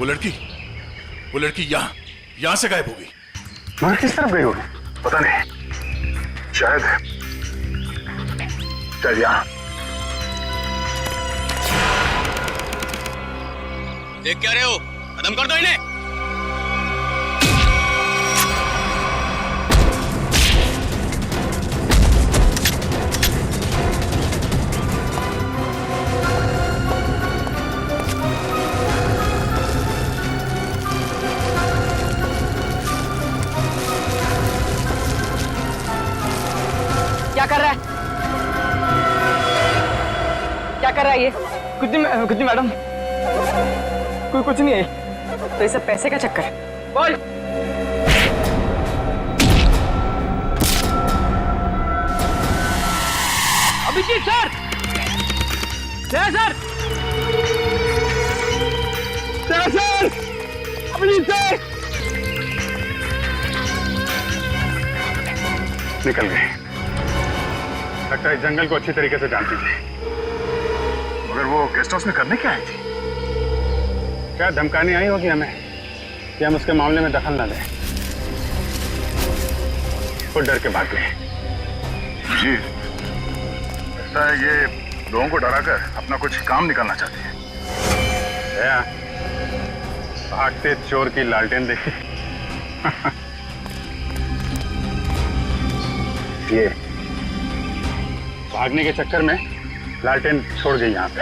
वो लड़की यहाँ से गायब हो गई। मगर किस तरफ गई होगी? पता नहीं, शायद यहाँ। देख क्या रहे हो? खत्म कर दो इन्हें। क्या कर रहा है? क्या कर रहा है ये? कुछ नहीं मैडम, कोई कुछ नहीं है। तो ये सब पैसे का चक्कर है। बोल। Abhijit sir, sir, Abhijit sir निकल गए। लगता है जंगल को अच्छी तरीके से जानती थी। मगर वो गेस्ट हाउस में करने क्या आई थी? क्या धमकाने आई होगी हमें कि हम उसके मामले में दखल न दें। वो डर के भाग गए। जी, लगता है ये लोगों को डराकर अपना कुछ काम निकालना चाहती है। भागते चोर की लालटेन देखी। ये भागने के चक्कर में लालटेन छोड़ गई यहाँ पे।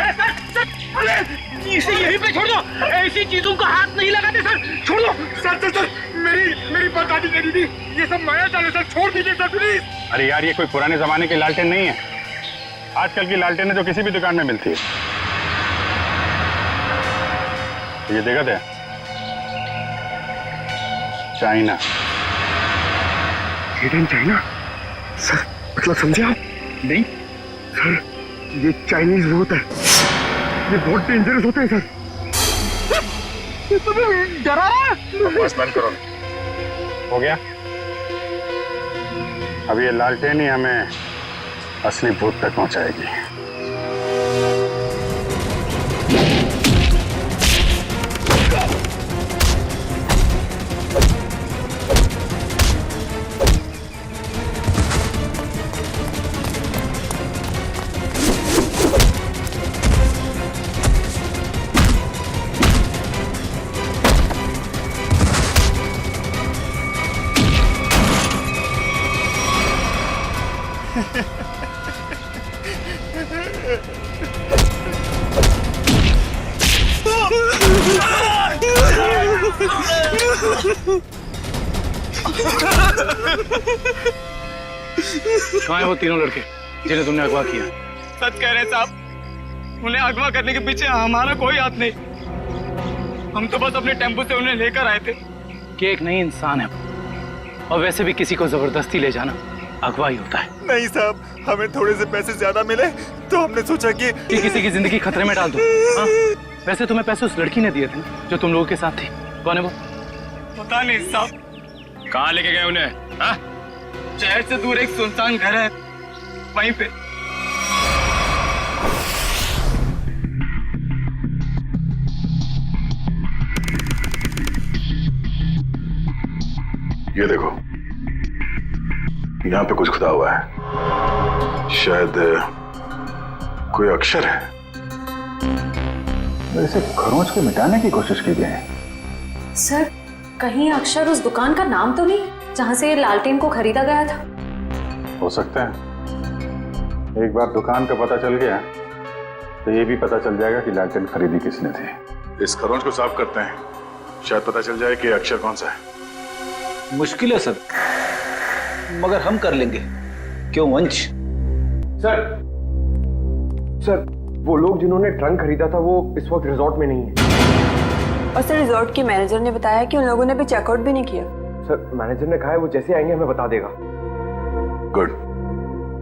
इसे यहीं पे छोड़ दो, ऐसी चीजों का हाथ नहीं लगाते सर, छोड़ दो। सर, मेरी बर्बादी करी थी, ये सब माया चालू सर, छोड़ दीजिए सर प्लीज। अरे यार, ये कोई पुराने जमाने की लालटेन नहीं है। आजकल की लालटेन है जो किसी भी दुकान में मिलती है। ये देखा था, चाइना। चाइना सर, मतलब समझे आप? नहीं सर, ये चाइनीज वो होता है, ये बहुत डेंजरस होते हैं सर। डरा रहा है? बस बंद करो। हो गया? अब ये लालटेन ही हमें असली भूत तक पहुंचाएगी। कहाँ है वो तीनों लड़के जिन्हें तुमने अगवा किया? सच कह रहे हैं साहब, उन्हें अगवा करने के पीछे हमारा कोई हाथ नहीं। हम तो बस अपने टेम्पो से उन्हें लेकर आए थे। कि एक नई इंसान है और वैसे भी किसी को जबरदस्ती ले जाना अगवा ही होता है। नहीं साहब, हमें थोड़े से पैसे ज्यादा मिले तो हमने सोचा कि किसी की जिंदगी खतरे में डाल दो। हाँ? वैसे तुम्हें पैसे उस लड़की ने दिए थे जो तुम लोगों के साथ थी। कौन है वो? पता नहीं साहब। कहाँ लेके गए उन्हें? हाँ? शहर से दूर एक सुनसान घर है, वहीं पे। ये देखो, यहाँ पे कुछ खुदा हुआ है, शायद कोई अक्षर है। इसे खरोंच के मिटाने की कोशिश की गई है। सर, कहीं अक्षर उस दुकान का नाम तो नहीं जहां से लालटेन को खरीदा गया था? हो सकता है। एक बार दुकान का पता चल गया तो ये भी पता चल जाएगा कि लालटेन खरीदी किसने थी। इस खरोंच को साफ करते हैं, शायद पता चल जाए कि अक्षर कौन सा है। मुश्किल है सर, मगर हम कर लेंगे। क्यों वंश? सर, वो लोग जिन्होंने ट्रंक खरीदा था वो इस वक्त रिजॉर्ट में नहीं है। और सर, रिजॉर्ट के मैनेजर ने बताया कि उन लोगों ने अभी चेकआउट भी नहीं किया। सर, मैनेजर ने कहा है वो जैसे आएंगे हमें बता देगा। गुड,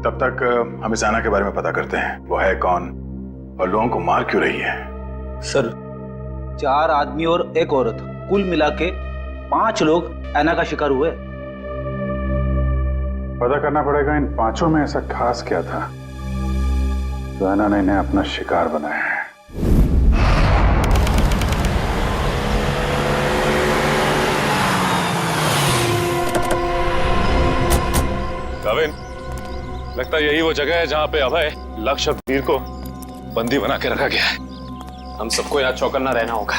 तब तक हम इस आना के बारे में पता करते हैं। वो है कौन और लोगों को मार क्यों रही है? सर, 4 आदमी और एक औरत, कुल मिला के 5 लोग ऐना का शिकार हुए। पता करना पड़ेगा इन 5 में ऐसा खास क्या था तो ऐना ने इन्हें अपना शिकार बनाया है। कविन, लगता है यही वो जगह है जहाँ पे अभय लक्ष्य और वीर को बंदी बना के रखा गया है। हम सबको यहाँ चौकन्ना रहना होगा।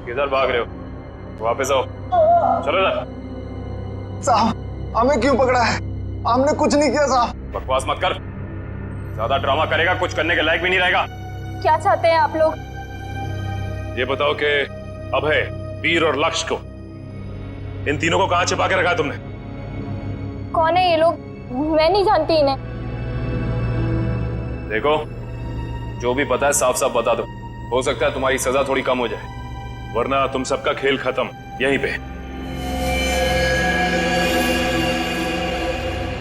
किधर भाग रहे हो? वापस आओ। चलो ना। साहब, हमें क्यों पकड़ा है? हमने कुछ नहीं किया साहब। बकवास मत कर। ज्यादा ड्रामा करेगा कुछ करने के लायक भी नहीं रहेगा। क्या चाहते हैं आप लोग? ये बताओ कि अभय, वीर और लक्ष्य को, इन तीनों को कहाँ छिपा के रखा तुमने? कौन है ये लोग? मैं नहीं जानती इन्हें। देखो, जो भी पता है साफ साफ बता दो। हो सकता है तुम्हारी सजा थोड़ी कम हो जाए, वरना तुम सबका खेल खत्म यहीं पे।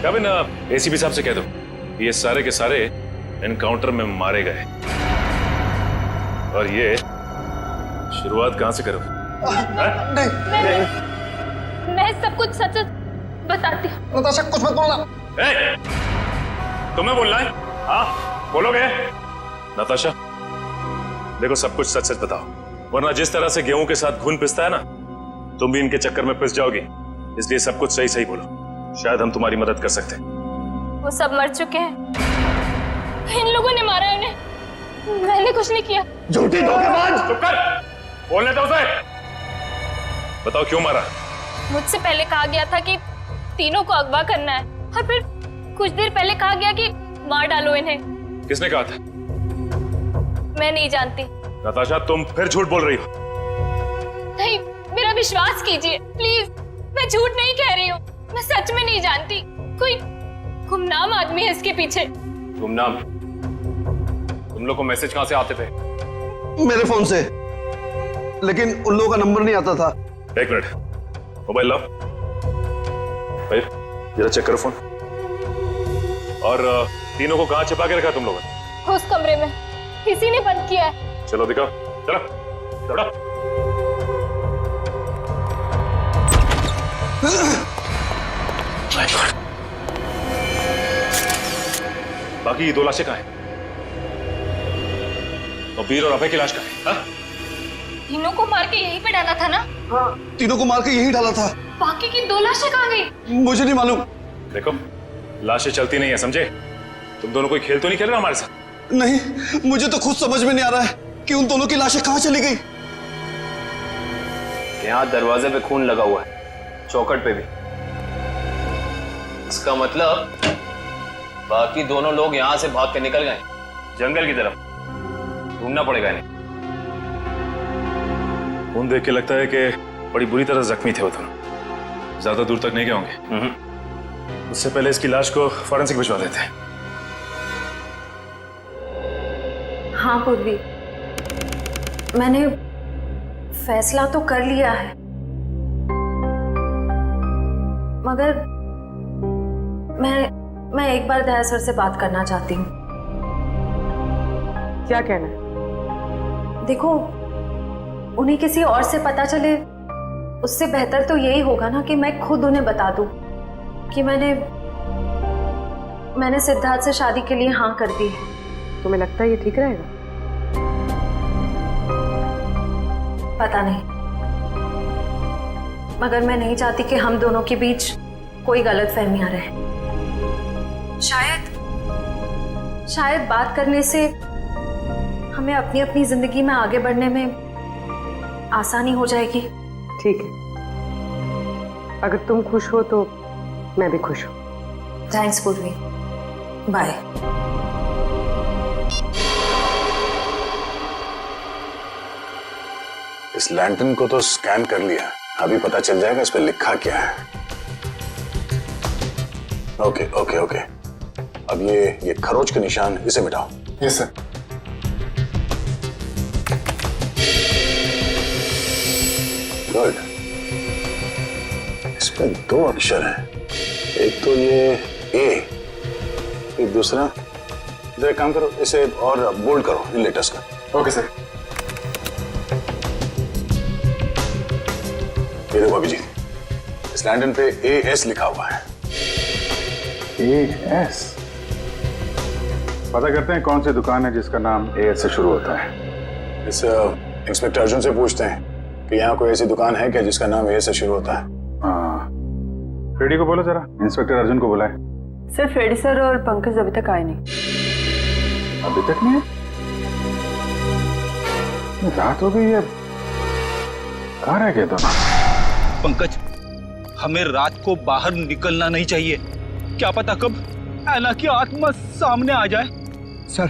कविन, एसीपी साहब से कह दो ये सारे के सारे एनकाउंटर में मारे गए। और ये शुरुआत कहां से करो? मैं सब कुछ सच बताती हूँ। नताशा, कुछ मत बोलना। तुम्हें बोलना है? हाँ, बोलोगे? नताशा, देखो सब कुछ सच सच बताओ, वरना जिस तरह से गेहूं के साथ घुन पिसता है ना, तुम भी इनके चक्कर में पिस जाओगी। इसलिए सब कुछ सही सही बोलो, शायद हम तुम्हारी मदद कर सकते हैं। वो सब मर चुके हैं। इन लोगों ने मारा है उन्हें। मैंने कुछ नहीं किया। झूठी धोखेबाज! चुप कर, बोलने दो उसे। बताओ क्यों मारा? मुझसे पहले कहा गया था कि तीनों को अगवा करना है, और फिर कुछ देर पहले कहा गया कि मार डालो इन्हें। किसने कहा था? मैं नहीं जानती। नताशा, तुम फिर झूठ बोल रही हो। नहीं, मेरा विश्वास कीजिए प्लीज। मैं झूठ नहीं कह रही हूँ। मैं सच में नहीं जानती। कोई गुमनाम आदमी है इसके पीछे। गुमनाम? तुम लोग को मैसेज कहां से आते थे? मेरे फोन से, लेकिन उन लोगों का नंबर नहीं आता था। एक मिनट, मोबाइल लाओ। भाई जरा चेक करो फोन। और तीनों को कहां छिपा के रखा तुम लोगों ने? उस कमरे में किसी ने बंद किया है। चलो दिखाओ, चलो चलो। बाकी 2 लाशें कहां हैं? और वीर और अभय की लाश कहां है? तीनों को मार के यहीं पे डाला था ना? हाँ, तीनों को मार के यही डाला था। बाकी की 2 लाशें कहाँ गई? मुझे नहीं मालूम। देखो, लाशें चलती नहीं है, समझे? तुम दोनों कोई खेल तो नहीं खेल रहे हमारे साथ? नहीं, मुझे तो खुद समझ में नहीं आ रहा है कि उन दोनों की लाशें कहां चली गई। यहाँ दरवाजे पे खून लगा हुआ है, चौखट पे भी। इसका मतलब बाकी दोनों लोग यहाँ से भाग के निकल गए जंगल की तरफ। ढूंढना पड़ेगा इन्हें। खून देख के लगता है कि बड़ी बुरी तरह जख्मी थे वो दोनों। ज्यादा दूर तक नहीं गए होंगे। उससे पहले इसकी लाश को फॉरेंसिक भिजवा देते हैं। हाँ पूर्वी, मैंने फैसला तो कर लिया है, मगर मैं एक बार दया सर से बात करना चाहती हूँ। क्या कहना है? देखो, उन्हें किसी और से पता चले उससे बेहतर तो यही होगा ना कि मैं खुद उन्हें बता दूं कि मैंने सिद्धार्थ से शादी के लिए हाँ कर दी है। तुम्हें लगता है ये ठीक रहेगा? पता नहीं, मगर मैं नहीं चाहती कि हम दोनों के बीच कोई गलतफहमियां रहे। शायद बात करने से हमें अपनी अपनी जिंदगी में आगे बढ़ने में आसानी हो जाएगी। ठीक है, अगर तुम खुश हो तो मैं भी खुश हूँ। थैंक्स पूर्वी, बाय। इस लैंटर्न को तो स्कैन कर लिया, अभी पता चल जाएगा इस पे लिखा क्या है। ओके ओके ओके, अब ये खरोच के निशान, इसे मिटाओ। Yes sir. गुड, इस पे 2 अक्षर हैं, एक तो ये ए, एक दूसरा, तो एक काम करो, इसे और बोल्ड करो इन लेटर्स का। Okay sir. ये देखो अभिजीत, इस लैंटर्न पे AS लिखा हुआ है। AS? पता करते हैं कौन सी दुकान है जिसका नाम AS से शुरू होता है। इस इंस्पेक्टर अर्जुन से पूछते हैं कि यहाँ कोई ऐसी दुकान है क्या जिसका नाम AS से शुरू होता है। हाँ, फ्रेडी को बोलो जरा, इंस्पेक्टर अर्जुन को बुलाए। सर फ्रेडी सर और पंकज अभी तक आए नहीं। अभी तक नहीं है? रात हो गई है, कहाँ रह गए दोनों? पंकज, हमें रात को बाहर निकलना नहीं चाहिए, क्या पता कब ऐना की आत्मा सामने आ जाए। सर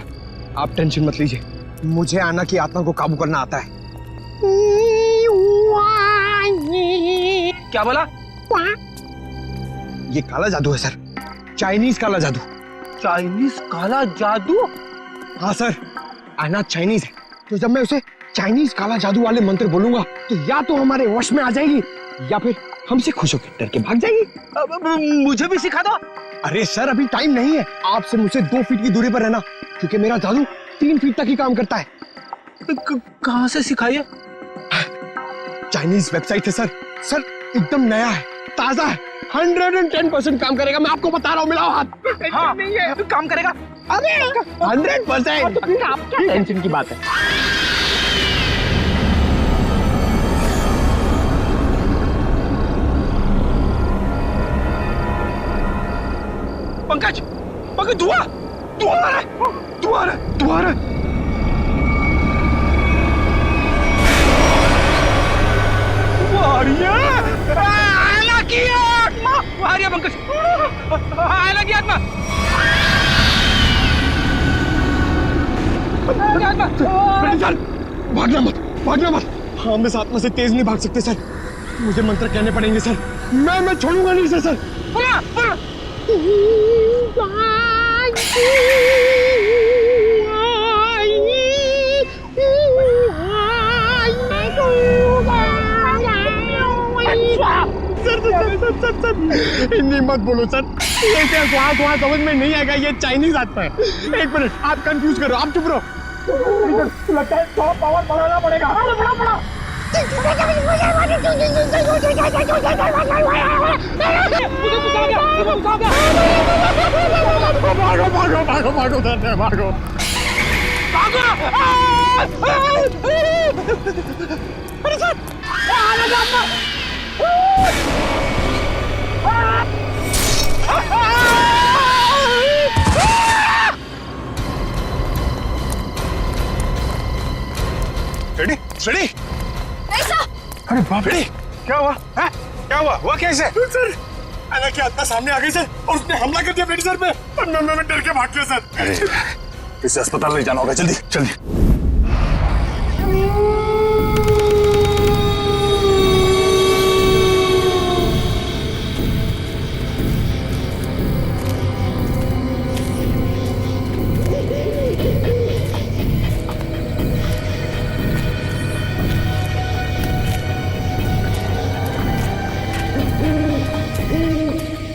आप टेंशन मत लीजिए, मुझे आना की आत्मा को काबू करना आता है। क्या बोला? ये काला जादू है सर, चाइनीज काला जादू। चाइनीज काला जादू? हाँ सर, आना चाइनीज है, तो जब मैं उसे चाइनीज काला जादू वाले मंत्र बोलूंगा तो या तो हमारे वश में आ जाएगी या फिर हमसे खुश होकर डर के भाग जाएगी। मुझे भी सिखा दो। अरे सर अभी टाइम नहीं है, आपसे मुझसे 2 फीट की दूरी पर रहना, क्योंकि मेरा जादू 3 फीट तक ही काम करता है। कहाँ से सिखाइए? चाइनीज वेबसाइट है सर, सर एकदम नया है, ताजा है, 110% काम करेगा, मैं आपको बता रहा हूँ। मिलाओ हाथ। हाँ, नहीं है, काम करेगा। अरे 100%। टेंशन की बात है। पंकज, पंकज, धुआं आ रहा है, धुआं आ रहा है। आयला की आत्मा आ रही है पंकज, आयला की आत्मा। भागना मत, हम इस आत्मा से तेज नहीं भाग सकते सर, मुझे मंत्र कहने पड़ेंगे सर, मैं छोड़ूंगा नहीं सर। बोला। सर हिंदी मत बोलो सर, ये क्या वहाँ समझ में नहीं आएगा, ये चाइनीज आत्मा है। 1 मिनट, आप कंफ्यूज करो, आप चुप रहो। लगता है थोड़ा पावर बढ़ाना पड़ेगा। भागो। रेडी? अरे बाप रे, क्या हुआ? है? क्या हुआ कैसे? सर ऐना की आत्मा सामने आ गई सर, और उसने हमला कर दिया मेरी सर पे, और मैं डर के भाग गया सर। अरे इसे अस्पताल ले जाना होगा, जल्दी।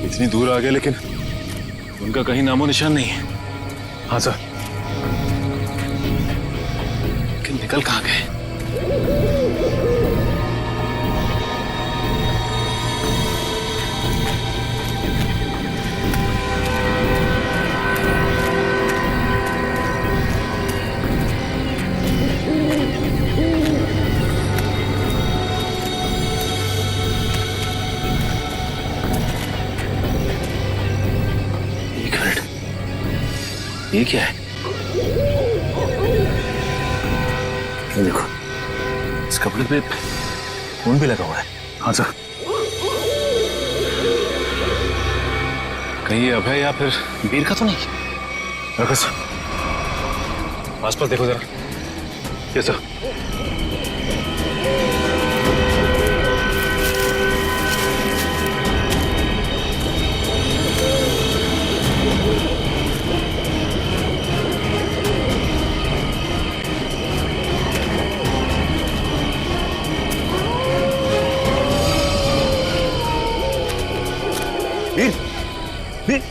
इतनी दूर आ गए लेकिन उनका कहीं नामो निशान नहीं है। हाँ सर, लेकिन निकल कहाँ गए? ये क्या है? ये देखो, इस कपड़े पे खून भी लगा हुआ है। हाँ सर। कहीं ये अभय या फिर वीर का तो नहीं? रखो सर, आसपास देखो जरा। ये सर। वीर, वीर।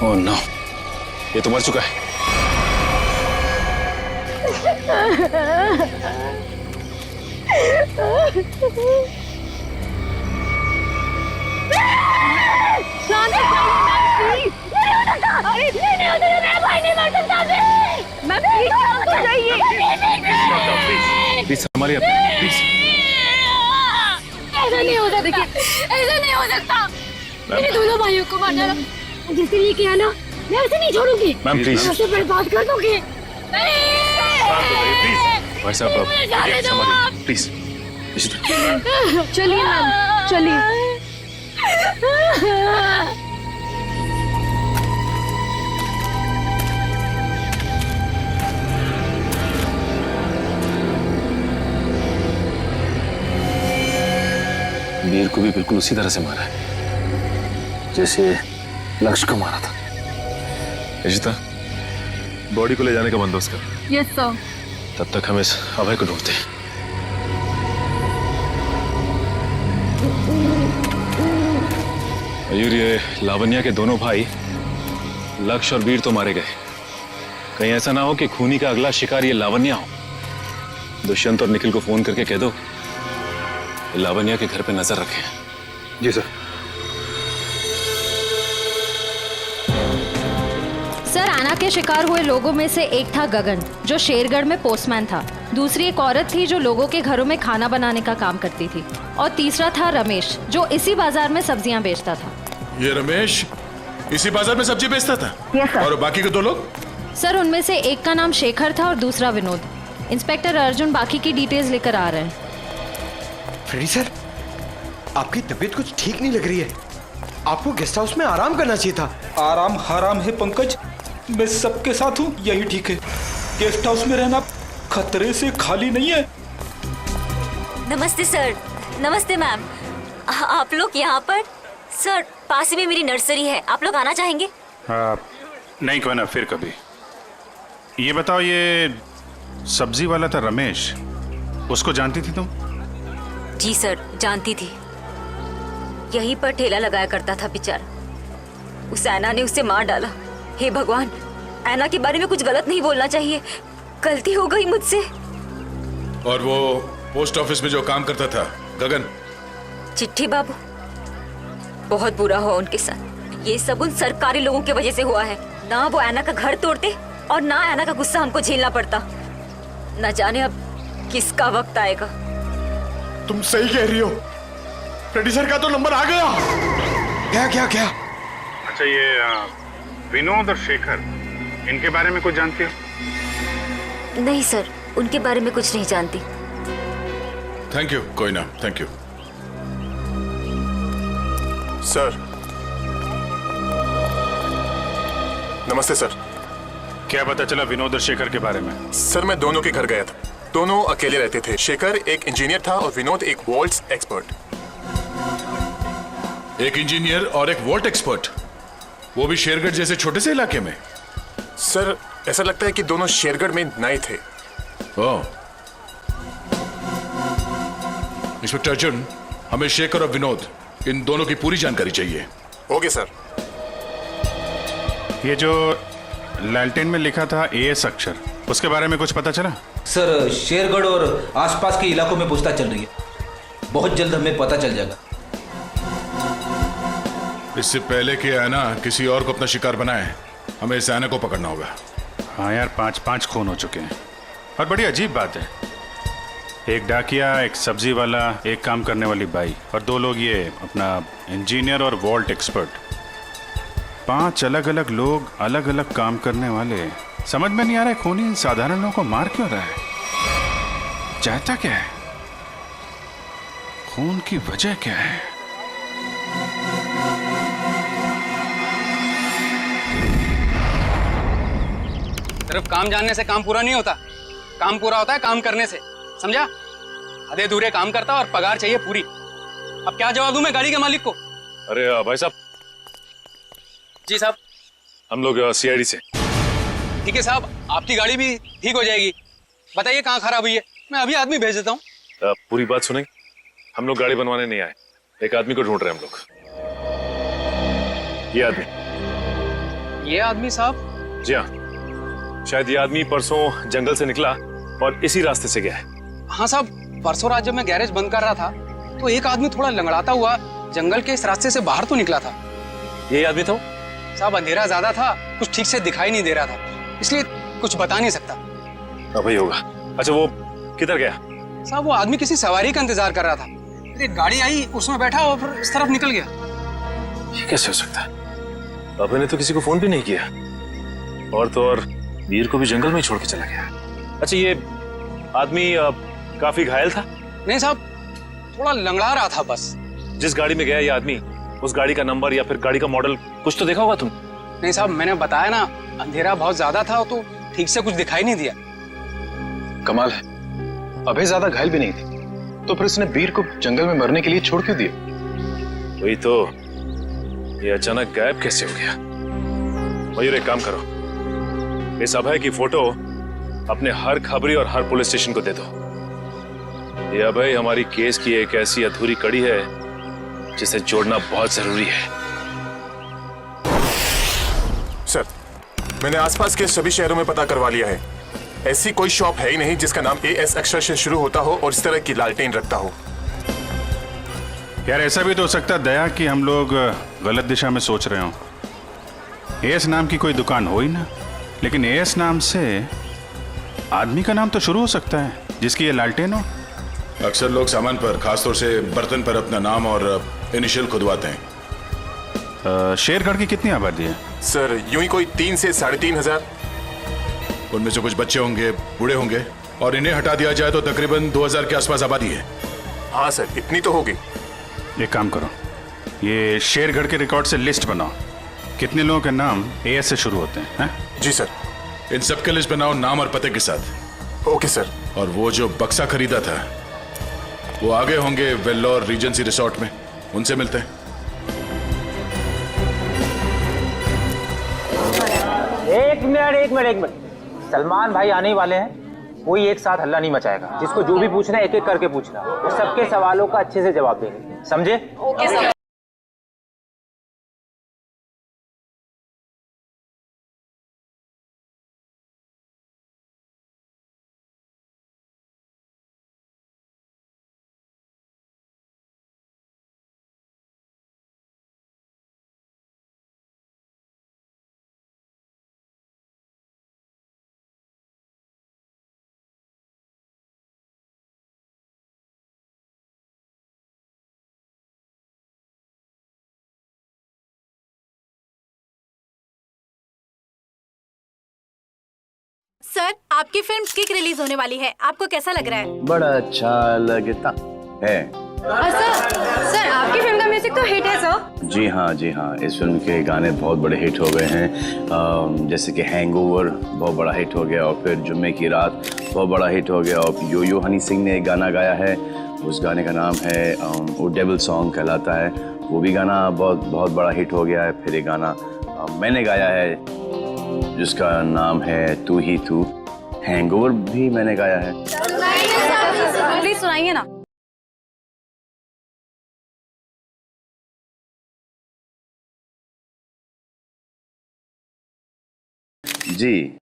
ओह नो, ये तो मर चुका है। प्लीज हमारी प्लीज। ऐसा नहीं हो सकता, ऐसा नहीं हो सकता। मेरे दोनों भाइयों को मार डाला। जिसके लिए किया ना, मैं उसे नहीं छोड़ूंगी। मैम प्लीज, मैं उसे बर्बाद कर दूंगी। भाई साहब प्लीज। चलिए मैम, चलिए। वीर को भी बिल्कुल उसी तरह से मारा है जैसे लक्ष्य को मारा था। रिशिता, बॉडी को ले जाने का बंदोबस्त कर। Yes sir. तब तक हम इस अभय को ढूंढते हैं। मयूर, ये लावण्या के दोनों भाई लक्ष्य और वीर तो मारे गए। कहीं ऐसा ना हो कि खूनी का अगला शिकार ये लावण्या हो। दुष्यंत और निखिल को फोन करके कह दो लावण्या के घर पे नजर रखें। जी सर। सर, आना के शिकार हुए लोगों में से एक था गगन, जो शेरगढ़ में पोस्टमैन था। दूसरी एक औरत थी जो लोगों के घरों में खाना बनाने का काम करती थी। और तीसरा था रमेश, जो इसी बाजार में सब्जियां बेचता था। ये रमेश इसी बाजार में सब्जी बेचता था? Yes sir. और बाकी के दो लोग? सर, उनमें से एक का नाम शेखर था और दूसरा विनोद। इंस्पेक्टर अर्जुन बाकी की डिटेल्स लेकर आ रहे हैं। फ्रेडी सर, आपकी तबीयत कुछ ठीक नहीं लग रही है। आपको गेस्ट हाउस में आराम करना चाहिए था। आराम हराम है पंकज, मैं सबके साथ हूँ, यही ठीक है। गेस्ट हाउस में रहना खतरे से खाली नहीं है। नमस्ते सर। नमस्ते मैम। आप लोग यहाँ पर? सर, पास में मेरी नर्सरी है, आप लोग आना चाहेंगे? नहीं, क्यों ना, फिर कभी। ये बताओ, ये सब्जी वाला था रमेश, उसको जानती थी तुम? जी सर, जानती थी। यहीं पर ठेला लगाया करता था बेचारा। उस ऐना ने उसे मार डाला। हे भगवान, ऐना के बारे में कुछ गलत नहीं बोलना चाहिए, गलती हो गई मुझसे। और वो पोस्ट ऑफिस में जो काम करता था गगन? चिट्ठी बाबू, बहुत बुरा हुआ उनके साथ। ये सब उन सरकारी लोगों की वजह से हुआ है। ना वो ऐना का घर तोड़ते और ना ऐना का गुस्सा हमको झेलना पड़ता। न जाने अब किसका वक्त आएगा। तुम सही कह रही हो, फ्रेडी सर का तो नंबर आ गया। क्या क्या क्या? अच्छा, ये विनोद और शेखर, इनके बारे में कुछ जानती हो? नहीं सर, उनके बारे में कुछ नहीं जानती। थैंक यू, कोई ना, थैंक यू। सर, नमस्ते सर। क्या पता चला विनोद और शेखर के बारे में? सर, मैं दोनों के घर गया था। दोनों अकेले रहते थे। शेखर एक इंजीनियर था और विनोद एक वॉल्ट्स एक्सपर्ट। एक इंजीनियर और एक वॉल्ट एक्सपर्ट, वो भी शेरगढ़ जैसे छोटे से इलाके में? सर, ऐसा लगता है कि दोनों शेरगढ़ में नए थे। ओह। इंस्पेक्टर अर्जुन, हमें शेखर और विनोद, इन दोनों की पूरी जानकारी चाहिए। Okay sir. ये जो लालटेन में लिखा था एएस अक्षर, उसके बारे में कुछ पता चला? सर, शेरगढ़ और आसपास के इलाकों में पूछताछ चल रही है, बहुत जल्द हमें पता चल जाएगा। इससे पहले कि ऐना किसी और को अपना शिकार बनाए, हमें इस ऐना को पकड़ना होगा। हाँ यार, 5 खून हो चुके हैं। और बड़ी अजीब बात है, एक डाकिया, एक सब्जी वाला, एक काम करने वाली बाई, और 2 लोग ये अपना इंजीनियर और वॉल्ट एक्सपर्ट। 5 अलग अलग लोग, अलग अलग काम करने वाले। समझ में नहीं आ रहा है खूनी इन साधारण लोगों को मार क्यों रहा है? चाहता क्या है? खून की वजह क्या है? सिर्फ काम जानने से काम पूरा नहीं होता, काम पूरा होता है काम करने से, समझा? आधे अधूरे काम करता और पगार चाहिए पूरी। अब क्या जवाब दूं मैं गाड़ी के मालिक को? अरे भाई साहब। जी साहब। हम लोग सीआईडी से। ठीक है साहब, आपकी गाड़ी भी ठीक हो जाएगी। बताइए कहाँ खराब हुई है, मैं अभी आदमी भेज देता हूँ। पूरी बात सुनेंगे? हम लोग गाड़ी बनवाने नहीं आए, एक आदमी को ढूंढ रहे हैं हम लोग। ये आदमी साहब? जी हाँ, शायद ये आदमी परसों जंगल से निकला और इसी रास्ते से गया है। हाँ साहब, परसों रात जब मैं गैरेज बंद कर रहा था तो एक आदमी थोड़ा लंगड़ाता हुआ जंगल के इस रास्ते से बाहर तो निकला था। यही आदमी था? साहब अंधेरा ज्यादा था, कुछ ठीक से दिखाई नहीं दे रहा था, इसलिए कुछ बता नहीं सकता। वही होगा। अच्छा वो किधर गया? साहब वो आदमी किसी सवारी का इंतजार कर रहा था, एक गाड़ी आई उसमें बैठा और फिर इस तरफ निकल गया। ये कैसे हो सकता है? बाबा ने तो किसी को फोन भी नहीं किया, और तो और वीर को भी जंगल में ही छोड़ के चला गया। अच्छा ये आदमी काफी घायल था? नहीं साहब, थोड़ा लंगड़ा रहा था बस। जिस गाड़ी में गया ये आदमी, उस गाड़ी का नंबर या फिर गाड़ी का मॉडल कुछ तो देखा होगा तुम? नहीं साहब, मैंने बताया ना, अंधेरा बहुत ज्यादा था तो ठीक से कुछ दिखाई नहीं दिया। कमाल है, अभय ज्यादा घायल भी नहीं थी, तो फिर उसने वीर को जंगल में मरने के लिए छोड़ क्यों दिया? वही तो, ये अचानक गायब कैसे हो गया? मयूर एक काम करो, इस अभय की फोटो अपने हर खबरी और हर पुलिस स्टेशन को दे दो। ये अभय हमारी केस की एक ऐसी अधूरी कड़ी है जिसे जोड़ना बहुत जरूरी है। सर, मैंने आसपास के सभी शहरों में पता करवा लिया है। ऐसी कोई शॉप है ही नहीं जिसका नाम AS अक्षर से शुरू होता हो और इस तरह की लालटेन रखता हो। यार ऐसा भी तो हो सकता है दया कि हम लोग गलत दिशा में सोच रहे हो। AS नाम की कोई दुकान हो ही ना, लेकिन AS नाम से आदमी का नाम तो शुरू हो सकता है जिसकी ये लालटेन हो। अक्सर लोग सामान पर, खासतौर से बर्तन पर अपना नाम और इनिशियल खुदवाते हैं। शेरगढ़ की कितनी आबादी है? सर यूं ही कोई 3 से 3,500। उनमें से कुछ बच्चे होंगे, बूढ़े होंगे, और इन्हें हटा दिया जाए तो तकरीबन 2000 के आसपास आबादी है। हाँ सर, इतनी तो होगी। एक काम करो, ये शेरगढ़ के रिकॉर्ड से लिस्ट बनाओ, कितने लोगों के नाम AS से शुरू होते हैं? जी सर। इन सबके लिस्ट बनाओ नाम और पते के साथ। Okay sir. और वो जो बक्सा खरीदा था वो आगे होंगे वेल्लोर रीजेंसी रिसोर्ट में, उनसे मिलते हैं। एक मिनट, सलमान भाई आने वाले हैं, कोई एक साथ हल्ला नहीं मचाएगा। जिसको जो भी पूछना है एक एक करके पूछना, वो सबके सवालों का अच्छे से जवाब देंगे, समझे? Okay sir. सर, आपकी फिल्म किक रिलीज होने वाली है, आपको कैसा लग रहा है? बड़ा अच्छा लगता है। सर आपकी फिल्म का म्यूजिक तो हिट है सर। जी हाँ, इस फिल्म के गाने बहुत बड़े हिट हो गए हैं। जैसे कि हैंगओवर बहुत बड़ा हिट हो गया, और फिर जुम्मे की रात बहुत बड़ा हिट हो गया, और यो यो हनी सिंह ने एक गाना गाया है, उस गाने का नाम है वो डेविल सॉन्ग कहलाता है, वो भी गाना बहुत बड़ा हिट हो गया है। फिर एक गाना मैंने गाया है जिसका नाम है तू ही तू, हैंगओवर भी मैंने गाया है। प्लीज सुनाइए ना। जी।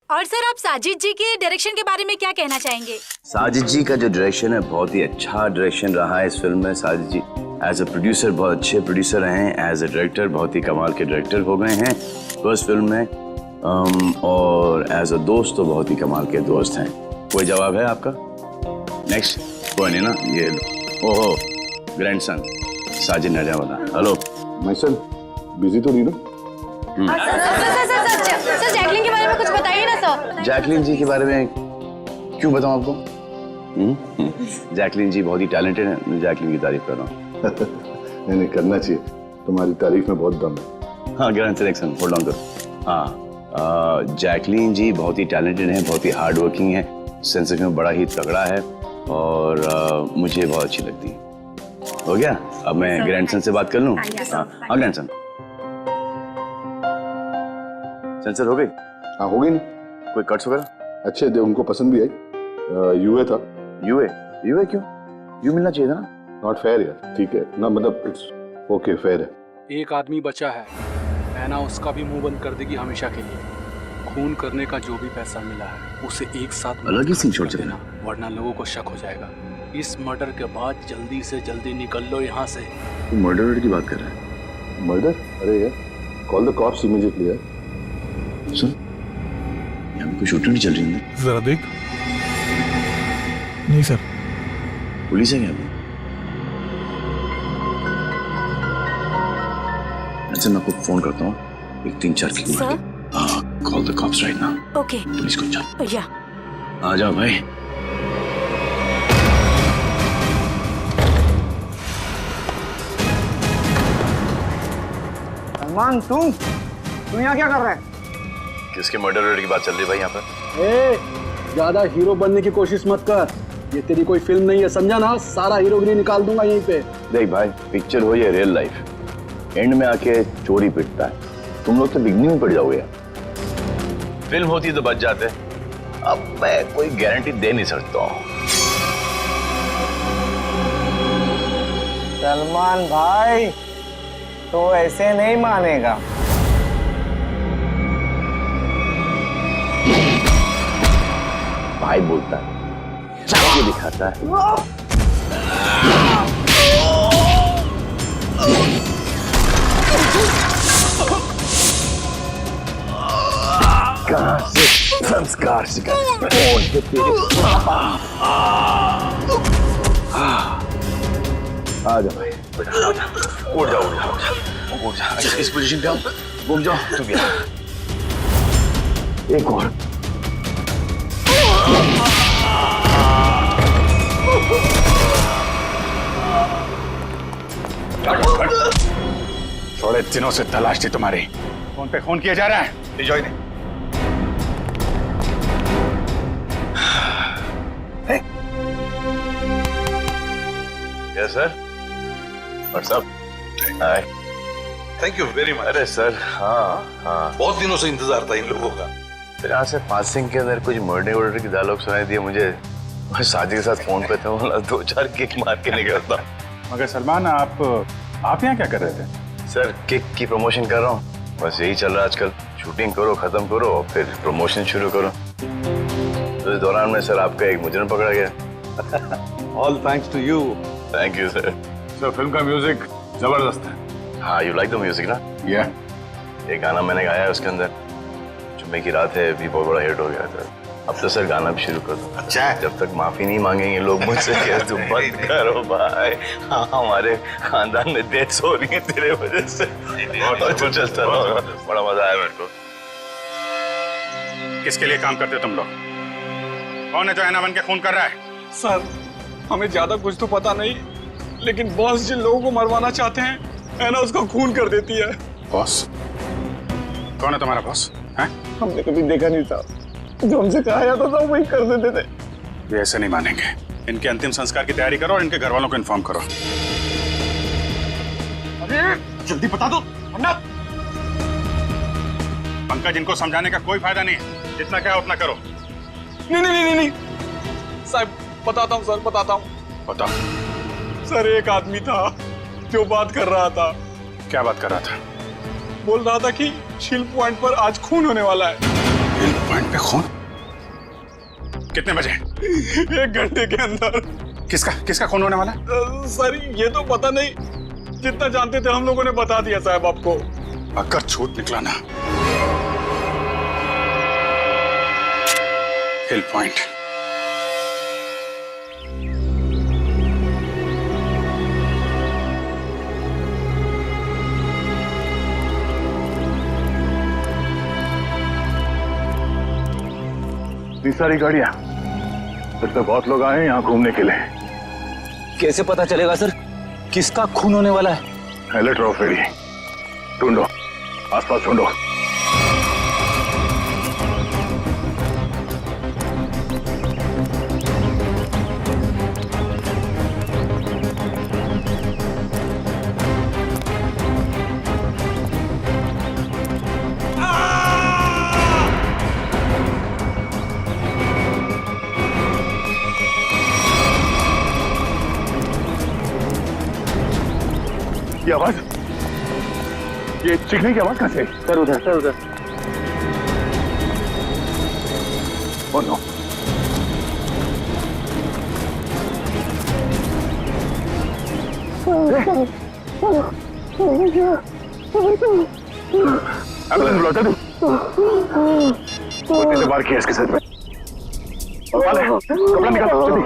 और सर आप साजिद जी के डायरेक्शन के बारे में क्या कहना चाहेंगे? साजिद जी का जो डायरेक्शन है बहुत ही अच्छा डायरेक्शन रहा है इस फिल्म में। साजिद जी एज अ प्रोड्यूसर बहुत अच्छे प्रोड्यूसर रहे हैं, एज अ डायरेक्टर बहुत ही कमाल के डायरेक्टर हो गए हैं फर्स्ट फिल्म में, और एज अ दोस्त तो बहुत ही कमाल के दोस्त हैं। कोई जवाब है आपका? नेक्स्ट कोई नहीं ना, ये ओहो ग्रैंडसन साजिद नडियावाला। हेलो मैसन, बिजी तो नहीं ना? सर जैकलिन के बारे में कुछ बताइए ना सर। जैकलिन जी के बारे में क्यों बताऊं आपको? जैकलिन जी बहुत ही टैलेंटेड है, मैं जैकलिन की तारीफ कर रहा हूँ। नहीं करना चाहिए, तुम्हारी तारीफ में बहुत दम है। हाँ ग्रैंड सिलेक्शन होल्ड ऑन करो। हाँ जैकलिन जी बहुत ही टैलेंटेड है, बहुत ही हार्ड वर्किंग है, सेंस ऑफ ह्यूमर बड़ा ही तगड़ा है और मुझे बहुत अच्छी लगती है। हो गया? अब मैं ग्रैंडसन से बात कर लूँ? हाँ ग्रैंडसन सेंसर हो गई? हाँ हो गई ना। कोई कट्स वगैरह? अच्छे थे, उनको पसंद भी आई। यूए था। यूए? यूए क्यों? यू मिलना चाहिए था ना। नॉट फेयर यार। ठीक है ना, मतलब इट्स ओके, फेयर है। एक आदमी बचा है, ऐना उसका भी मुंह बंद कर देगी हमेशा के लिए। खून करने का जो भी पैसा मिला है उसे एक साथ अलग ही सीन छोड़ देना, वरना लोगों को शक हो जाएगा। इस मर्डर के बाद जल्दी से जल्दी निकल लो यहाँ से। तू मर्डर की बात कर रहा है? मर्डर? अरे यार, कॉल द कॉप्स इमीडिएटली यार। सुन, यहाँ पे कोई शूटिंग नहीं चल रही है? जरा देख। नहीं सर। पुलिस है क्या? अच्छा मैं आपको फोन करता हूँ, एक 3-4 की sir? Call the cops right now. Okay. Police को चल। या आ जाओ भाई। सलमान तुम यहाँ क्या कर रहे हैं? किसके मर्डर की बात चल रही है भाई यहाँ पर? ज्यादा हीरो बनने की कोशिश मत कर, ये तेरी कोई फिल्म नहीं है, समझा ना? सारा हीरोगिरी निकाल दूंगा यहीं पे। देख भाई, पिक्चर हो या रियल लाइफ, एंड में आके चोरी पिटता है। तुम लोग तो बिगनिंग में पड़ जाओगे यार। फिल्म होती तो बच जाते, अब मैं कोई गारंटी दे नहीं सकता हूँ। सलमान भाई तो ऐसे नहीं मानेगा। भाई बोलता है, जाके दिखाता है। कहां से संस्कार सिखाते आ जाओ भाई, उठ जाओ उठ जाओ। इस पोजीशन पे आओ, घूम जाओ। तुम यहाँ एक और। थोड़े दिनों से तलाश थी तुम्हारी। फोन पे खून किया जा रहा है। लीजिए इन्हें। Yes sir. What's up? Hi. Thank you very much. अरे सर हाँ हाँ, बहुत दिनों से इंतजार था इन लोगों का। फिर यहाँ से पासिंग के अंदर कुछ मर्डर की डायलॉग सुनाई दिए मुझे। मैं साजी के साथ फोन पे था, बोला 2-4 किक मार के निकलता। मगर सलमान आप यहाँ क्या कर रहे थे? सर किक की प्रमोशन कर रहा हूँ, बस यही चल रहा है आजकल। शूटिंग करो, खत्म करो और फिर प्रमोशन शुरू करो। तो इस दौरान में सर आपका एक मुजरिम पकड़ा गया। All thanks to you. Thank you sir. Sir film का म्यूजिक जबरदस्त है। हाँ यू लाइक द म्यूजिक ना? या एक गाना मैंने गाया है उसके अंदर, जुम्मे की रात है, भी बहुत बड़ा हिट हो गया था। अब तो सर गाना भी शुरू कर दो। अच्छा है। जब तक माफी नहीं मांगेंगे लोग मुझसे क्या तुम बंद करो भाई। हाँ हमारे खानदान में डेथ्स हो रही है तेरे वजह से। और चलता रहो, बड़ा मजा आया मेरे को। किसके लिए काम करते हो तुम लोग? कौन है जो ऐना बन के खून कर रहा है? सर हमें ज्यादा कुछ तो पता नहीं, लेकिन बॉस जिन लोगों को मरवाना चाहते हैं ऐना उसका खून कर देती है। बॉस? कौन है तुम्हारा बॉस? हैं? हमने कभी देखा नहीं था, जो हमसे कहा जाता था वही कर देते थे। ये ऐसे नहीं मानेंगे। इनके अंतिम संस्कार की तैयारी करो और इनके घर वालों को इन्फॉर्म करो। अरे जल्दी बता दो वरना। पंकज, इनको समझाने का कोई फायदा नहीं है, जितना क्या उतना करो। नहीं साहब, बताता हूँ सर, बताता हूँ। बताओ। सर एक आदमी था जो बात कर रहा था। क्या बात कर रहा था? बोल रहा था कि शिल पॉइंट पर आज खून होने वाला है। शिल पॉइंट पे खून? कितने बजे? 1 घंटे के अंदर। किसका खून होने वाला? सर ये तो पता नहीं, जितना जानते थे हम लोगों ने बता दिया साहब आपको। अगर झूठ निकला ना, हिल पॉइंट। सारी गाड़ियां, फिर तो बहुत लोग आए हैं यहाँ घूमने के लिए। कैसे पता चलेगा सर किसका खून होने वाला है? एलेक्ट्रॉफ रेडी, ढूंढो, आसपास ढूंढो। ये आवाज, ये चीखने की आवाज कहां से आई? सर उधर, सर उधर। ओह नो, एम्बुलेंस बुलाता तू। और कितने बार किया इसके सर पे? वाले, कपड़ा निकाल, जल्दी।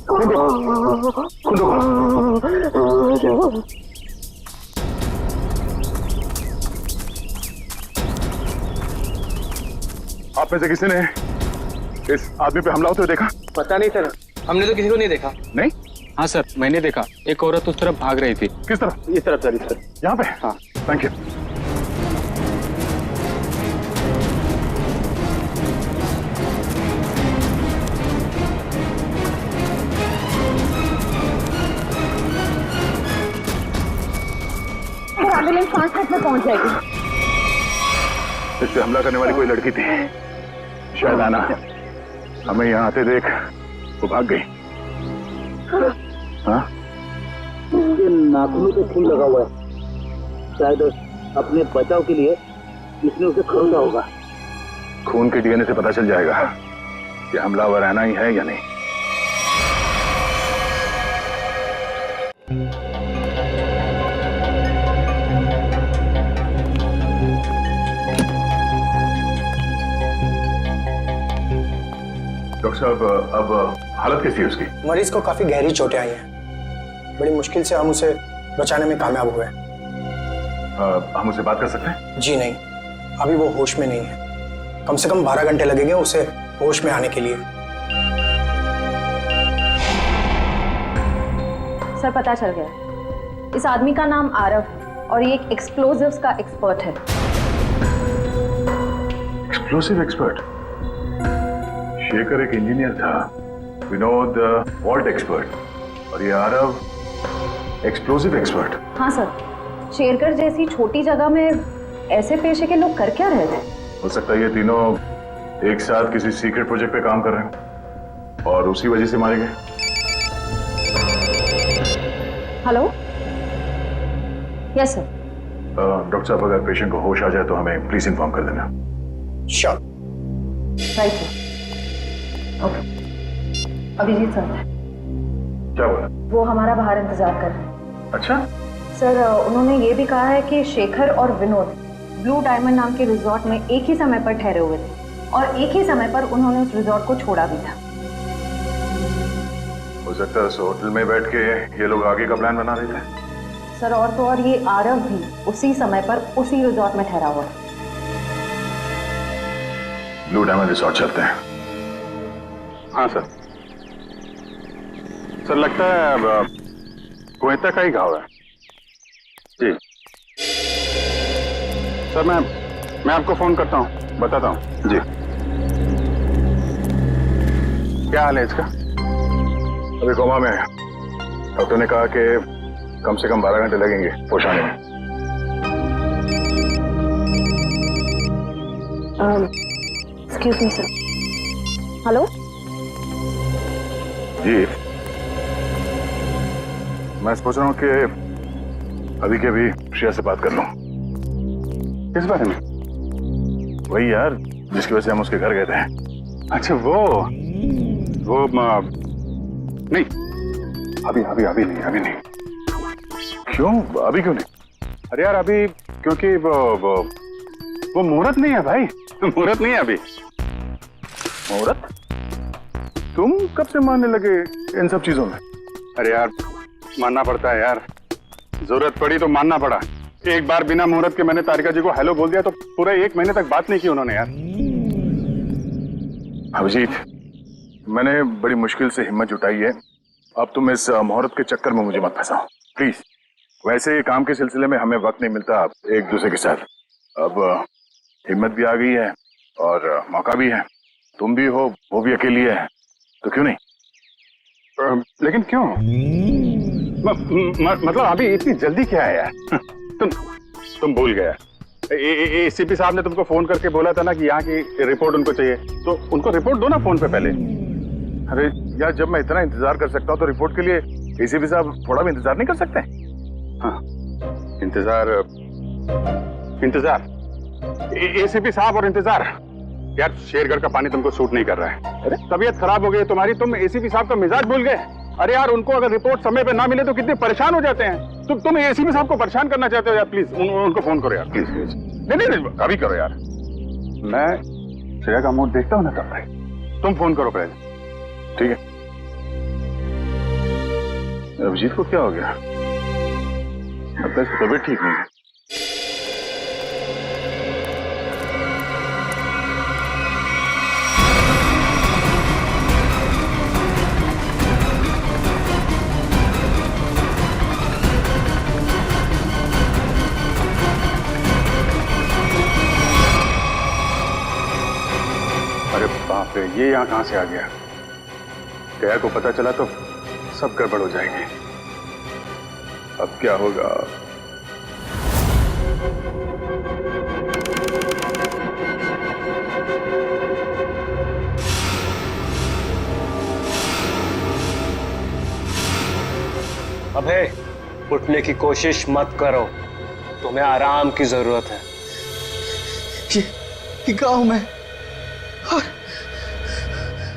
खून दो। आप में से किसी ने इस आदमी पे हमला होते हुए देखा? पता नहीं सर, हमने तो किसी को नहीं देखा। नहीं? हाँ सर, मैंने देखा। एक औरत उस तरफ भाग रही थी। किस तरफ? इस तरफ सर, इस तरफ। यहाँ पे? हाँ। Thank you. एम्बुलेंस 5 मिनट में पहुंच जाएगी। इस पे हमला करने वाली कोई लड़की थी, शायद आना। हमें यहाँ आते देख वो भाग गई। हाँ? इसके नाखूनों पे खून लगा हुआ है, शायद अपने बचाव के लिए इसने उसे खरीदा होगा। खून के डीएनए से पता चल जाएगा कि हमलावर आना ही है या नहीं। डॉक्टर साहब, अब हालत कैसी है उसकी? मरीज को काफी गहरी चोटें आई हैं। बड़ी मुश्किल से हम उसे बचाने में कामयाब हुए। हम उससे बात कर सकते हैं? जी नहीं, अभी वो होश में नहीं है। कम से कम 12 घंटे लगेंगे उसे होश में आने के लिए। सर पता चल गया, इस आदमी का नाम आरव है और ये एक एक्सप्लोजिव्स का एक्सपर्ट है। Explosive expert? शेखर एक इंजीनियर था, विनोद वॉल्ट एक्सपर्ट, और ये आरव एक्सप्लोसिव एक्सपर्ट। हाँ सर, शेरगढ़ जैसी छोटी जगह में ऐसे पेशे के लोग कर क्या रहे थे? हो सकता है ये तीनों एक साथ किसी सीक्रेट प्रोजेक्ट पे काम कर रहे हैं और उसी वजह से मारे गए। Hello, yes sir. डॉक्टर साहब, अगर पेशेंट को होश आ जाए तो हमें प्लीज इन्फॉर्म कर देना। Sure. Right sir. Okay. Abhijit sir. क्या बोला? वो हमारा बाहर इंतजार कर रहे हैं। अच्छा सर, उन्होंने ये भी कहा है कि शेखर और विनोद ब्लू डायमंड नाम के रिजॉर्ट में एक ही समय पर ठहरे हुए थे और एक ही समय पर उन्होंने उस रिजॉर्ट को छोड़ा भी था। हो सकता है उस होटल में बैठ के ये लोग आगे का प्लान बना रहे थे। सर, और तो और ये आरव भी उसी समय पर उसी रिजॉर्ट में ठहरा हुआ था। ब्लू डायमंड रिजॉर्ट चलते हैं। हाँ सर। सर लगता है गोयता का ही घाव है। जी सर, मैं आपको फोन करता हूँ, बताता हूँ। जी। क्या हाल है इसका? अभी कोमा में है। डॉक्टर ने कहा कि कम से कम 12 घंटे लगेंगे होश आने में। Excuse me sir. हेलो जी, मैं सोच रहा हूँ कि अभी के अभी श्रेया से बात कर लूं। किस बारे में? वही यार जिसकी वजह से हम उसके घर गए थे। अच्छा वो नहीं, अभी नहीं। क्यों? अभी क्यों नहीं? अरे यार अभी क्योंकि वो मुहूर्त नहीं है भाई, मुहूर्त नहीं है अभी। मुहूर्त? तुम कब से मानने लगे इन सब चीजों में? अरे यार मानना पड़ता है यार, जरूरत पड़ी तो मानना पड़ा। एक बार बिना मुहूर्त के मैंने तारिका जी को हेलो बोल दिया तो पूरे 1 महीने तक बात नहीं की उन्होंने यार। अभिजीत, मैंने बड़ी मुश्किल से हिम्मत जुटाई है। अब तुम इस मुहूर्त के चक्कर में मुझे मत फंसाओ प्लीज। वैसे काम के सिलसिले में हमें वक्त नहीं मिलता एक दूसरे के साथ। अब हिम्मत भी आ गई है और मौका भी है। तुम भी हो, वो भी अकेली है, तो क्यों नहीं? लेकिन क्यों? मतलब अभी इतनी जल्दी क्या है यार? तुम भूल गया। एसीपी साहब ने तुमको फोन करके बोला था ना कि यहाँ की रिपोर्ट उनको चाहिए, तो उनको रिपोर्ट दो ना फोन पे पहले। अरे यार, जब मैं इतना इंतजार कर सकता हूँ तो रिपोर्ट के लिए एसीपी साहब थोड़ा भी इंतजार नहीं कर सकते? हाँ, इंतजार एसीपी साहब और इंतजार। यार शेरगढ़ का पानी तुमको सूट नहीं कर रहा है। तबीयत खराब हो गई तुम्हारी, तुम एसीपी साहब का मिजाज भूल गए। अरे यार, उनको अगर रिपोर्ट समय पे ना मिले तो कितने परेशान हो जाते हैं। तुम एसीपी साहब को परेशान करना चाहते हो यार? प्लीज उनको फोन करो यार, प्लीज प्लीज। नहीं, अभी करो यार। मैं श्रेया का मूड देखता हूँ ना तब भाई। तुम फोन करो पहले। ठीक है। अभिजीत को क्या हो गया? अब तक इसकी तबीयत ठीक नहीं है। अरे बाप रे, ये यहाँ कहां से आ गया? दया को पता चला तो सब गड़बड़ हो जाएगी। अब क्या होगा? अबे, उठने की कोशिश मत करो, तुम्हें आराम की जरूरत है। ये कहाँ हूं मैं?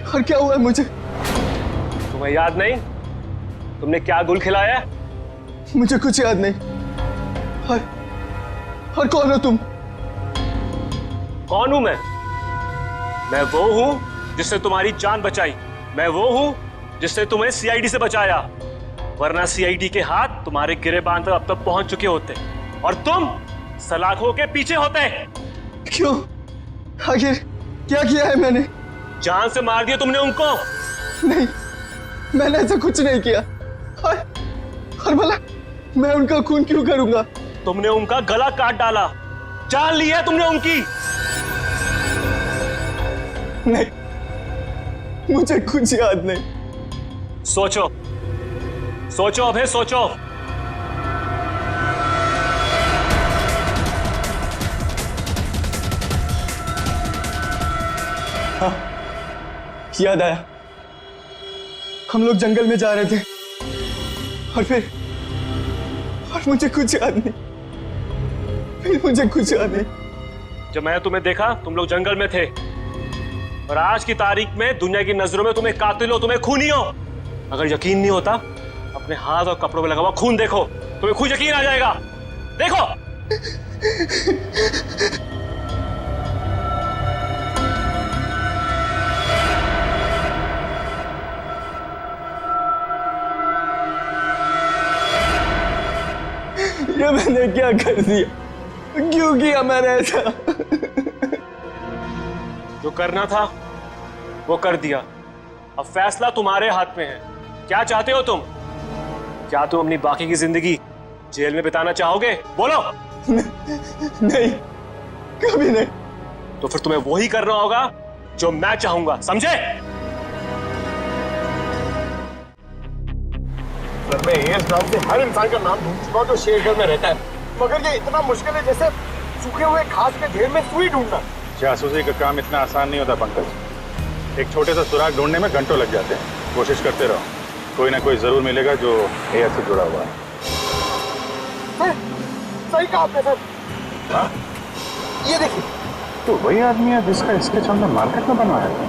और क्या हुआ है मुझे? तुम्हें याद नहीं तुमने क्या गुल खिलाया? मुझे कुछ याद नहीं। और कौन हो तुम? कौन हूं मैं? मैं वो हूं जिसने तुम्हारी जान बचाई। मैं वो हूं जिसने तुम्हें सीआईडी से बचाया, वरना सीआईडी के हाथ तुम्हारे गिरेबान तक अब तक पहुंच चुके होते और तुम सलाखों के पीछे होते। क्यों? आखिर क्या किया है मैंने? जान से मार दिया तुमने उनको। नहीं, मैंने ऐसा कुछ नहीं किया। और भला मैं उनका खून क्यों करूंगा? तुमने उनका गला काट डाला, जान ली है तुमने उनकी। नहीं, मुझे कुछ याद नहीं। सोचो सोचो अभय, सोचो। हाँ, याद आया। हम लोग जंगल में जा रहे थे और मुझे कुछ याद नहीं। फिर मुझे कुछ याद नहीं। जब मैंने तुम्हें देखा तुम लोग जंगल में थे, और आज की तारीख में दुनिया की नजरों में तुम्हें कातिल हो, तुम्हें खूनी हो। अगर यकीन नहीं होता अपने हाथ और कपड़ों में लगा हुआ खून देखो, तुम्हें खुद यकीन आ जाएगा। देखो। ये मैंने क्या कर दिया? क्यों किया मैंने ऐसा? जो करना था वो कर दिया, अब फैसला तुम्हारे हाथ में है। क्या चाहते हो तुम? क्या तुम अपनी बाकी की जिंदगी जेल में बिताना चाहोगे? बोलो। नहीं, कभी नहीं। तो फिर तुम्हें वही करना होगा जो मैं चाहूंगा, समझे? सर, मैं एस नाम से हर इंसान का नाम ढूंढ चुका हूँ जो शेरगढ़ में रहता है, मगर ये इतना मुश्किल है जैसे सूखे हुए घास के ढेर में सुई ढूंढना। जासूसी का काम इतना आसान नहीं होता पंकज। एक छोटे सा सुराग ढूंढने में घंटों लग जाते हैं। कोशिश करते रहो, कोई ना कोई जरूर मिलेगा जो एएस से जुड़ा हुआ है। सर, सही कहा आपने सर। हाँ? ये देखिए, तो वही आदमी है जिसका स्केच हमने मार्केट में बनवाया था।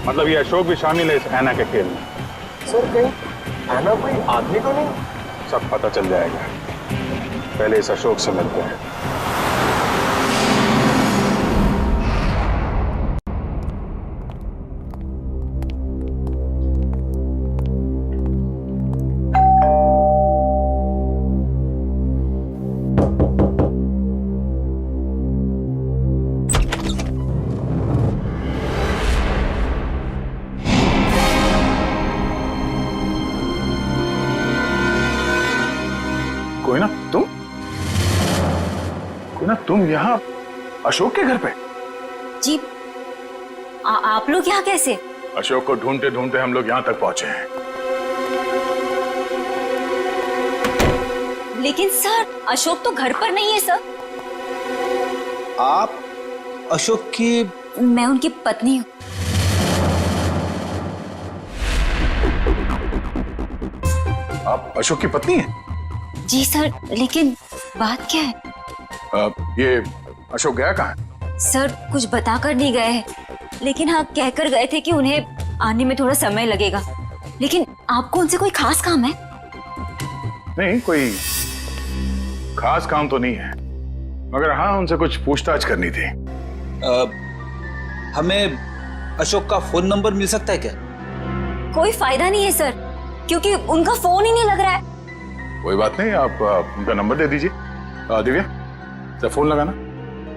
मतलब ये अशोक भी शामिल है इस ऐना के खेल में। सर, कहीं ऐना कोई आदमी तो नहीं? सब पता चल जाएगा, पहले इस अशोक से मिलते हैं। तुम यहाँ अशोक के घर पे? जी आप लोग यहाँ कैसे? अशोक को ढूंढते ढूंढते हम लोग यहाँ तक पहुंचे हैं। लेकिन सर अशोक तो घर पर नहीं है सर। आप अशोक की? मैं उनकी पत्नी हूँ। आप अशोक की पत्नी हैं? जी सर, लेकिन बात क्या है? ये अशोक गया कहाँ? सर कुछ बताकर नहीं गए हैं, लेकिन हाँ कहकर गए थे कि उन्हें आने में थोड़ा समय लगेगा। लेकिन आपको उनसे कोई खास काम है? नहीं, कोई खास काम तो नहीं है, मगर हाँ उनसे कुछ पूछताछ करनी थी। हमें अशोक का फोन नंबर मिल सकता है क्या? कोई फायदा नहीं है सर, क्योंकि उनका फोन ही नहीं लग रहा है। कोई बात नहीं, आप उनका नंबर दे दीजिए। दिव्या, जरा फोन लगाना।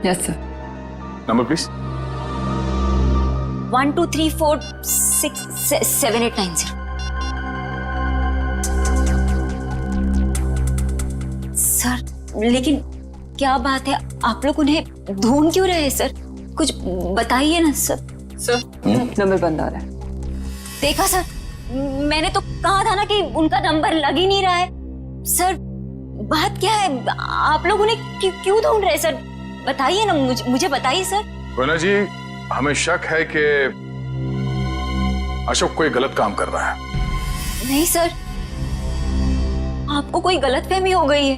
Yes sir. Number please. 1234667890। Sir लेकिन क्या बात है, आप लोग उन्हें ढूंढ क्यों रहे हैं सर? कुछ बताइए ना सर। सर नंबर बंद आ रहा है। देखा सर, मैंने तो कहा था ना कि उनका नंबर लग ही नहीं रहा है। सर बात क्या है, आप लोग उन्हें क्यों ढूंढ रहे हैं सर? बताइए ना, मुझे बताइए सर। कोना जी, हमें शक है कि अशोक कोई गलत काम कर रहा है। नहीं सर, आपको कोई गलतफहमी हो गई है।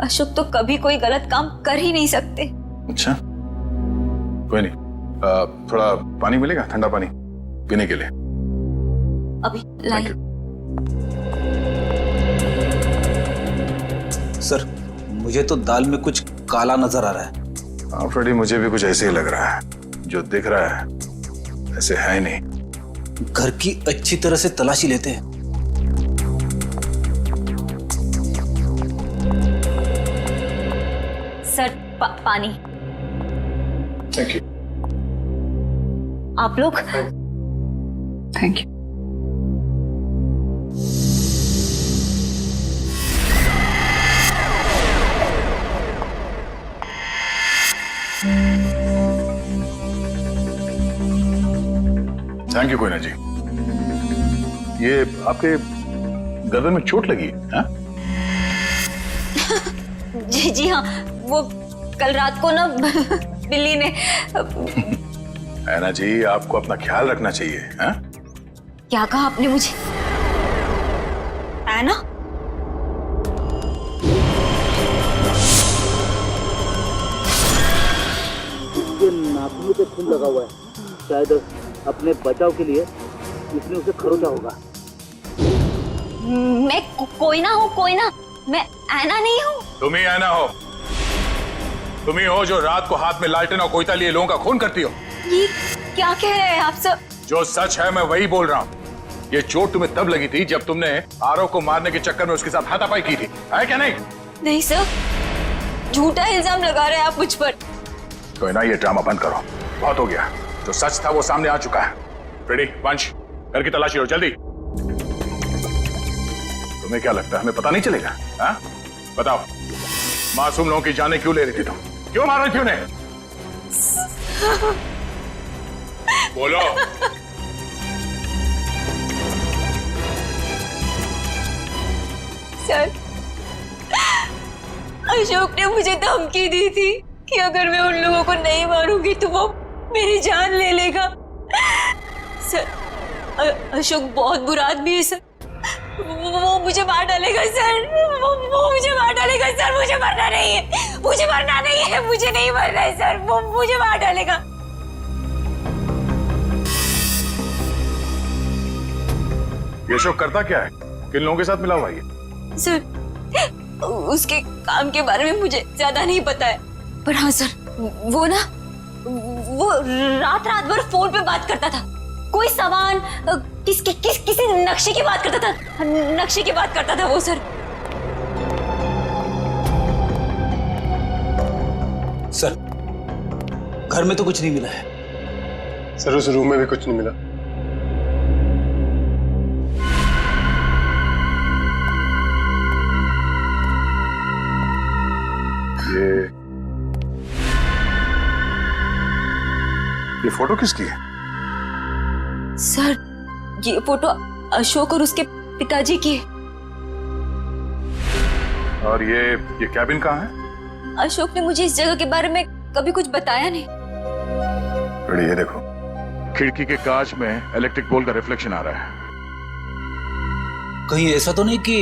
अशोक तो कभी कोई गलत काम कर ही नहीं सकते। अच्छा, कोई नहीं, थोड़ा पानी मिलेगा, ठंडा पानी पीने के लिए? अभी लाइए। सर मुझे तो दाल में कुछ काला नजर आ रहा है। हाँ फ्रेडी, मुझे भी कुछ ऐसे ही लग रहा है। जो दिख रहा है ऐसे है ही नहीं। घर की अच्छी तरह से तलाशी लेते हैं। सर पानी। Thank you. आप लोग? Thank you. Thank you Koyna ji. ये आपके गर्दन में चोट लगी है? जी हाँ, वो कल रात को ना बिल्ली ने। ऐना जी, आपको अपना ख्याल रखना चाहिए। है? क्या कहा आपने मुझे? ऐना? नाखूनों पे खून लगा हुआ है, शायद अपने बचाव के लिए इसने उसे खरोचा होगा। मैं कोई ना हूँ, कोई ना, मैं ऐना नहीं हूँ। तुम ही ऐना हो। तुम ही हो जो रात को हाथ में लालटेन और कोयता लिए लोगों का खून करती हो। ये क्या कह रहे हैं आप सब? जो सच है मैं वही बोल रहा हूँ। ये चोट तुम्हें तब लगी थी जब तुमने आरव को मारने के चक्कर में उसके साथ हाथापाई की थी, है क्या नहीं? नहीं सर, झूठा इल्जाम लगा रहे हैं आप मुझ पर। तो ना ये ड्रामा बंद करो, बहुत हो गया। जो सच था वो सामने आ चुका है। फ्रेडी, वंश, घर की तलाशी लो जल्दी। तुम्हें क्या लगता है हमें पता नहीं चलेगा? हाँ? बताओ, मासूम लोगों की जानें क्यों ले रही थी तुम? क्यों मार रही थी उन्हें? बोलो। सर, अशोक ने मुझे धमकी दी थी कि अगर मैं उन लोगों को नहीं मारूंगी तो वो मेरी जान ले लेगा। सर, अशोक बहुत बुरा आदमी है सर। वो मुझे मार डालेगा सर। वो मुझे मार डालेगा सर। मुझे मरना नहीं है, मुझे मरना नहीं है, मुझे नहीं मरना है सर। वो मुझे मार डालेगा। ये अशोक करता क्या है? किन लोगों के साथ मिला हुआ है? सर, उसके काम के बारे में मुझे ज्यादा नहीं पता है, पर हाँ सर, वो रात भर फोन पे बात करता था। कोई सामान, किसी नक्शे की बात करता था। नक्शे की बात करता था वो सर। सर, घर में तो कुछ नहीं मिला है। सर, उस रूम में भी कुछ नहीं मिला। ये फोटो किसकी है? सर, ये फोटो अशोक और उसके पिताजी की है। और ये कैबिन कहाँ है? अशोक ने मुझे इस जगह के बारे में कभी कुछ बताया नहीं। बड़ी ये देखो, खिड़की के कांच में इलेक्ट्रिक पोल का रिफ्लेक्शन आ रहा है। कहीं ऐसा तो नहीं कि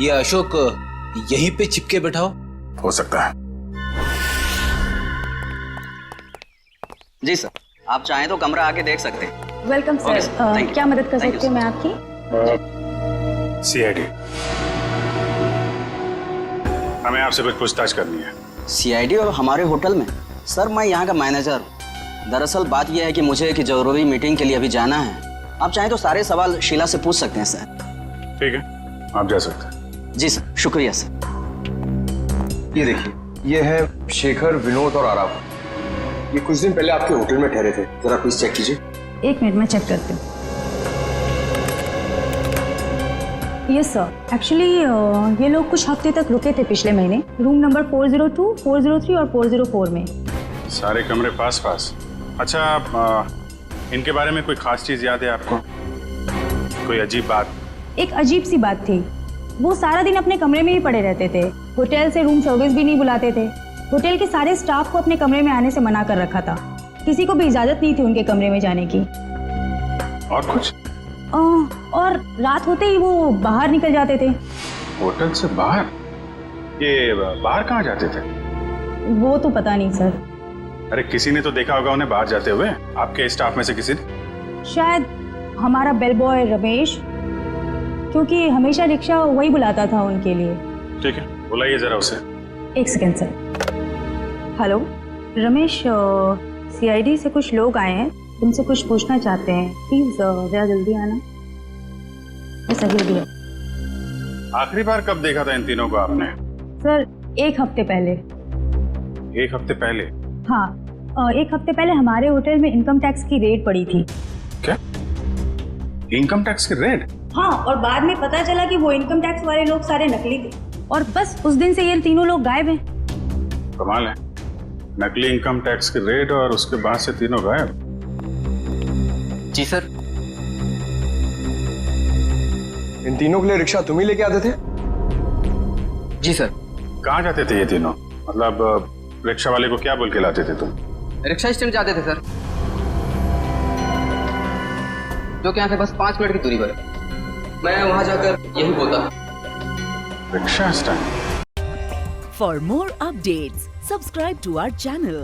ये अशोक यहीं पे चिपके बैठा हो सकता है। जी सर, आप चाहें तो कमरा आके देख सकते हैं। Welcome Okay, sir. thank you. क्या मदद कर Thank you, सकती हूँ मैं sir. आपकी? सीआईडी, हमें आपसे कुछ पूछताछ करनी है। सीआईडी और हमारे होटल में? सर, मैं यहाँ का मैनेजर हूँ। दरअसल बात यह है कि मुझे एक जरूरी मीटिंग के लिए अभी जाना है। आप चाहें तो सारे सवाल शीला से पूछ सकते हैं सर। ठीक है, आप जा सकते हैं। जी सर, शुक्रिया सर। ये देखिए, ये है शेखर, विनोद और आराव। ये कुछ दिन पहले आपके होटल में ठहरे थे। जरा प्लीज चेक कीजिए। एक मिनट में चेक करती हूँ। यस सर, एक्चुअली ये लोग कुछ हफ्ते तक रुके थे पिछले महीने, रूम नंबर 402, 403 और 404 में। सारे कमरे पास पास। अच्छा, इनके बारे में कोई खास चीज याद है आपको? कोई अजीब बात? एक अजीब सी बात थी, वो सारा दिन अपने कमरे में ही पड़े रहते थे। होटल से रूम सर्विस भी नहीं बुलाते थे। होटल के सारे स्टाफ को अपने कमरे में आने से मना कर रखा था। किसी को भी इजाजत नहीं थी उनके कमरे में जाने की। और कुछ? और रात होते ही वो बाहर निकल जाते थे। होटल से बाहर? ये बाहर कहाँ जाते थे? वो तो पता नहीं सर। अरे किसी ने तो देखा होगा उन्हें बाहर जाते हुए, आपके स्टाफ में से किसी ने? शायद हमारा बेल बॉय रमेश, क्योंकि हमेशा रिक्शा वही बुलाता था उनके लिए। ठीक है, बुलाइए जरा उसे। एक second sir. Hello Ramesh, CID से कुछ लोग आए हैं, तुमसे कुछ पूछना चाहते हैं। प्लीज जरा जल्दी आना। सही दिया। आखिरी बार कब देखा था इन तीनों को आपने? सर, एक हफ्ते पहले। एक हफ्ते पहले? हाँ, एक हफ्ते पहले हमारे होटल में इनकम टैक्स की रेड पड़ी थी। क्या? इनकम टैक्स की रेड? हाँ, और बाद में पता चला कि वो इनकम टैक्स वाले लोग सारे नकली थे, और बस उस दिन से ये तीनों लोग गायब हैं। कमाल है, नकली इनकम टैक्स की रेड और उसके बाद से तीनों गायब। जी सर। इन तीनों के लिए रिक्शा तुम ही लेके आते थे? जी सर। कहाँ जाते थे ये तीनों? मतलब रिक्शा वाले को क्या बोल के लाते थे तुम? रिक्शा स्टैंड जाते थे सर, जो कि यहाँ से बस 5 मिनट की दूरी पर है। मैं वहां जाकर यही बोलता। Rickshaw stand. For more updates, subscribe to our channel,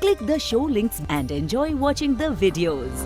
click the show links and enjoy watching the videos.